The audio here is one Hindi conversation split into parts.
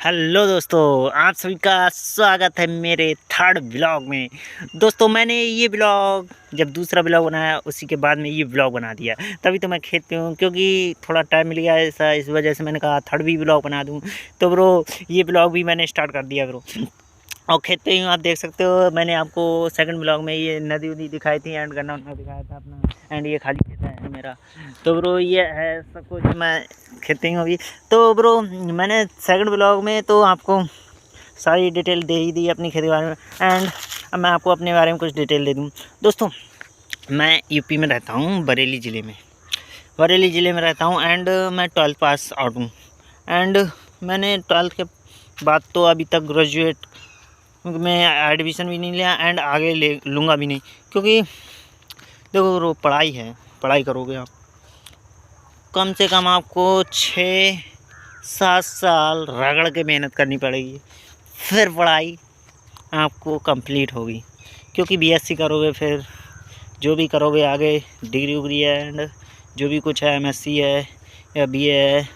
हेलो दोस्तों, आप सभी का स्वागत है मेरे थर्ड ब्लॉग में। दोस्तों, मैंने ये ब्लॉग जब दूसरा ब्लॉग बनाया उसी के बाद में ये ब्लॉग बना दिया। तभी तो मैं खेत पे हूँ, क्योंकि थोड़ा टाइम मिल गया ऐसा, इस वजह से मैंने कहा थर्ड भी ब्लॉग बना दूँ। तो ब्रो, ये ब्लॉग भी मैंने स्टार्ट कर दिया ब्रो। और खेत पे ही हूँ, आप देख सकते हो। मैंने आपको सेकंड ब्लॉग में ये नदी उदी दिखाई थी एंड गन्ना वन्ना दिखाया था अपना, एंड ये खाली खेत है मेरा। तो ब्रो, ये है सब कुछ, मैं खेत पे ही हूँ अभी। तो ब्रो, मैंने सेकंड ब्लॉग में तो आपको सारी डिटेल दे ही दी अपनी खेती के बारे में, एंड अब मैं आपको अपने बारे में कुछ डिटेल दे दूँ। दोस्तों, मैं यूपी में रहता हूँ, बरेली ज़िले में रहता हूँ, एंड मैं 12th पास आउट हूँ। एंड मैंने 12th के बाद तो अभी तक ग्रेजुएट में एडमिशन भी नहीं लिया, एंड आगे ले लूँगा भी नहीं, क्योंकि देखो ब्रो, पढ़ाई है, पढ़ाई करोगे आप, कम से कम आपको 6-7 साल रगड़ के मेहनत करनी पड़ेगी, फिर पढ़ाई आपको कंप्लीट होगी। क्योंकि बीएससी करोगे, फिर जो भी करोगे आगे, डिग्री उग्री है एंड जो भी कुछ है, एमएससी है या बीए है,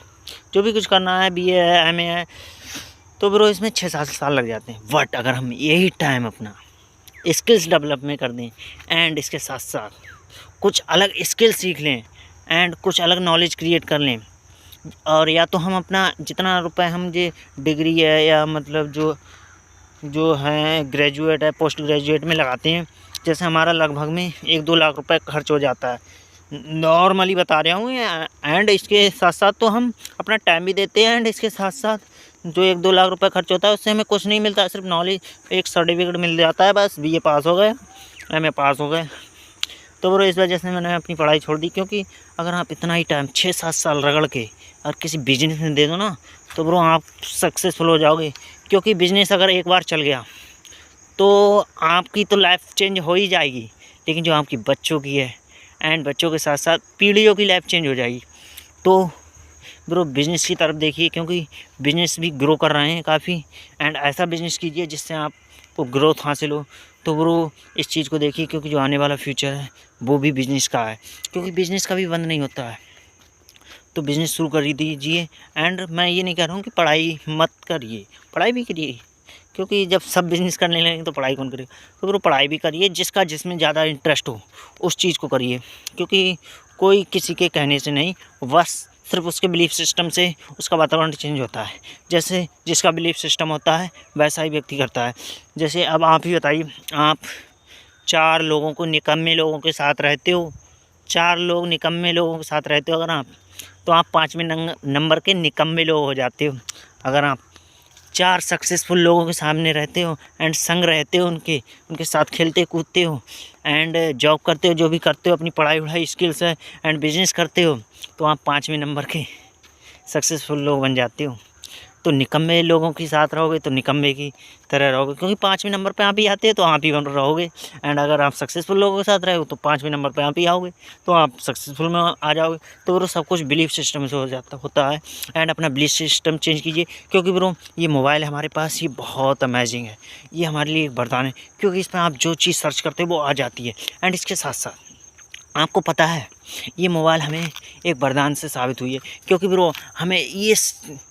जो भी कुछ करना है, बीए है, एमए है, तो ब्रो इसमें 6-7 साल लग जाते हैं। बट अगर हम यही टाइम अपना स्किल्स डेवलप में कर दें एंड इसके साथ साथ कुछ अलग स्किल सीख लें एंड कुछ अलग नॉलेज क्रिएट कर लें, और या तो हम अपना जितना रुपए हम ये डिग्री है या मतलब जो है ग्रेजुएट है, पोस्ट ग्रेजुएट में लगाते हैं, जैसे हमारा लगभग में 1-2 लाख रुपए खर्च हो जाता है, नॉर्मली बता रहा हूँ। एंड इसके साथ साथ तो हम अपना टाइम भी देते हैं, एंड इसके साथ साथ जो 1-2 लाख रुपए खर्च होता है उससे हमें कुछ नहीं मिलता, सिर्फ नॉलेज, एक सर्टिफिकेट मिल जाता है, बस बीए पास हो गए, एमए पास हो गए। तो ब्रो, इस वजह से मैंने अपनी पढ़ाई छोड़ दी, क्योंकि अगर आप इतना ही टाइम 6-7 साल रगड़ के और किसी बिजनेस में दे दो ना, तो ब्रो आप सक्सेसफुल हो जाओगे। क्योंकि बिजनेस अगर एक बार चल गया तो आपकी तो लाइफ चेंज हो ही जाएगी, लेकिन जो आपकी बच्चों की है एंड बच्चों के साथ साथ पीढ़ियों की लाइफ चेंज हो जाएगी। तो ब्रो, बिज़नेस की तरफ देखिए, क्योंकि बिज़नेस भी ग्रो कर रहे हैं काफ़ी, एंड ऐसा बिज़नेस कीजिए जिससे आपको ग्रोथ हासिल हो। तो ब्रो, इस चीज़ को देखिए, क्योंकि जो आने वाला फ्यूचर है वो भी बिज़नेस का है, क्योंकि बिज़नेस कभी बंद नहीं होता है। तो बिज़नेस शुरू कर दीजिए, एंड मैं ये नहीं कह रहा हूँ कि पढ़ाई मत करिए, पढ़ाई भी करिए, क्योंकि जब सब बिज़नेस करने लगेंगे तो पढ़ाई कौन करेगा। तो ब्रो, पढ़ाई भी करिए, जिसमें ज़्यादा इंटरेस्ट हो उस चीज़ को करिए, क्योंकि कोई किसी के कहने से नहीं, बस सिर्फ उसके बिलीफ सिस्टम से उसका वातावरण चेंज होता है। जैसे जिसका बिलीफ सिस्टम होता है वैसा ही व्यक्ति करता है। जैसे अब आप ही बताइए, आप 4 लोगों को, निकम्मे लोगों के साथ रहते हो, 4 लोग निकम्मे लोगों के साथ रहते हो अगर आप, तो आप 5वें नंबर के निकम्मे लोग हो जाते हो। अगर आप 4 सक्सेसफुल लोगों के सामने रहते हो एंड संग रहते हो, उनके साथ खेलते कूदते हो एंड जॉब करते हो, जो भी करते हो, अपनी पढ़ाई वढ़ाई स्किल्स है एंड बिजनेस करते हो, तो आप 5वें नंबर के सक्सेसफुल लोग बन जाते हो। तो निकम्मे लोगों के साथ रहोगे तो निकम्मे की तरह रहोगे, क्योंकि 5वें नंबर पे आप ही आते हैं तो आप ही बन रहोगे। एंड अगर आप सक्सेसफुल लोगों के साथ रहे तो 5वें नंबर पे आप ही आओगे, तो आप सक्सेसफुल में आ जाओगे। तो ब्रो, सब कुछ बिलीफ सिस्टम से होता है, एंड अपना बिलीफ सिस्टम चेंज कीजिए। क्योंकि ब्रो, ये मोबाइल हमारे पास, ये बहुत अमेजिंग है, ये हमारे लिए एक वरदान है, क्योंकि इसमें आप जो चीज़ सर्च करते हो वो आ जाती है। एंड इसके साथ साथ आपको पता है, ये मोबाइल हमें एक वरदान से साबित हुई है, क्योंकि ब्रो, हमें ये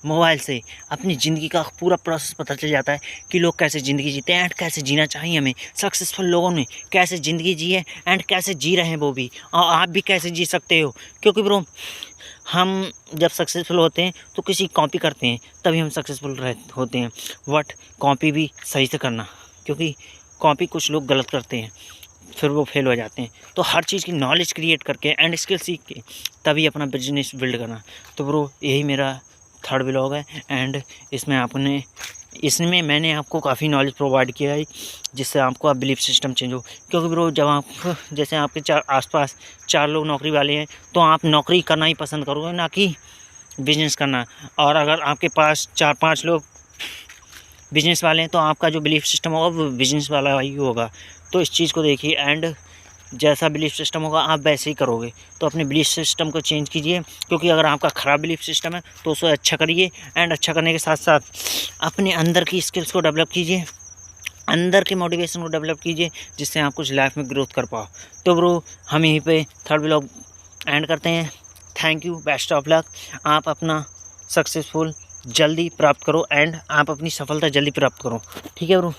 मोबाइल से अपनी ज़िंदगी का पूरा प्रोसेस पता चल जाता है कि लोग कैसे ज़िंदगी जीते हैं एंड कैसे जीना चाहिए हमें। सक्सेसफुल लोगों ने कैसे ज़िंदगी जी है एंड कैसे जी रहे हैं वो भी, और आप भी कैसे जी सकते हो। क्योंकि ब्रो, हम जब सक्सेसफुल होते हैं तो किसी कॉपी करते हैं, तभी हम सक्सेसफुल होते हैं। बट कॉपी भी सही से करना, क्योंकि कॉपी कुछ लोग गलत करते हैं, फिर वो फेल हो जाते हैं। तो हर चीज़ की नॉलेज क्रिएट करके एंड स्किल सीख के तभी अपना बिजनेस बिल्ड करना। तो ब्रो, यही मेरा थर्ड व्लॉग है, एंड इसमें मैंने आपको काफ़ी नॉलेज प्रोवाइड किया है, जिससे आपको आप बिलीफ सिस्टम चेंज हो। क्योंकि ब्रो, जब आप, जैसे आपके आसपास 4 लोग नौकरी वाले हैं, तो आप नौकरी करना ही पसंद करोगे, ना कि बिजनेस करना। और अगर आपके पास 4-5 लोग बिजनेस वाले हैं, तो आपका जो बिलीफ सिस्टम होगा वो बिजनेस वाला ही होगा। तो इस चीज़ को देखिए, एंड जैसा बिलीफ सिस्टम होगा आप वैसे ही करोगे। तो अपने बिलीफ सिस्टम को चेंज कीजिए, क्योंकि अगर आपका ख़राब बिलीफ सिस्टम है तो उसे अच्छा करिए, एंड अच्छा करने के साथ साथ अपने अंदर की स्किल्स को डेवलप कीजिए, अंदर के मोटिवेशन को डेवलप कीजिए, जिससे आप कुछ लाइफ में ग्रोथ कर पाओ। तो ब्रो, हम यहीं पे थर्ड व्लॉग एंड करते हैं। Thank you, best of luck. आप अपना सक्सेसफुल जल्दी प्राप्त करो एंड आप अपनी सफलता जल्दी प्राप्त करो। ठीक है ब्रो।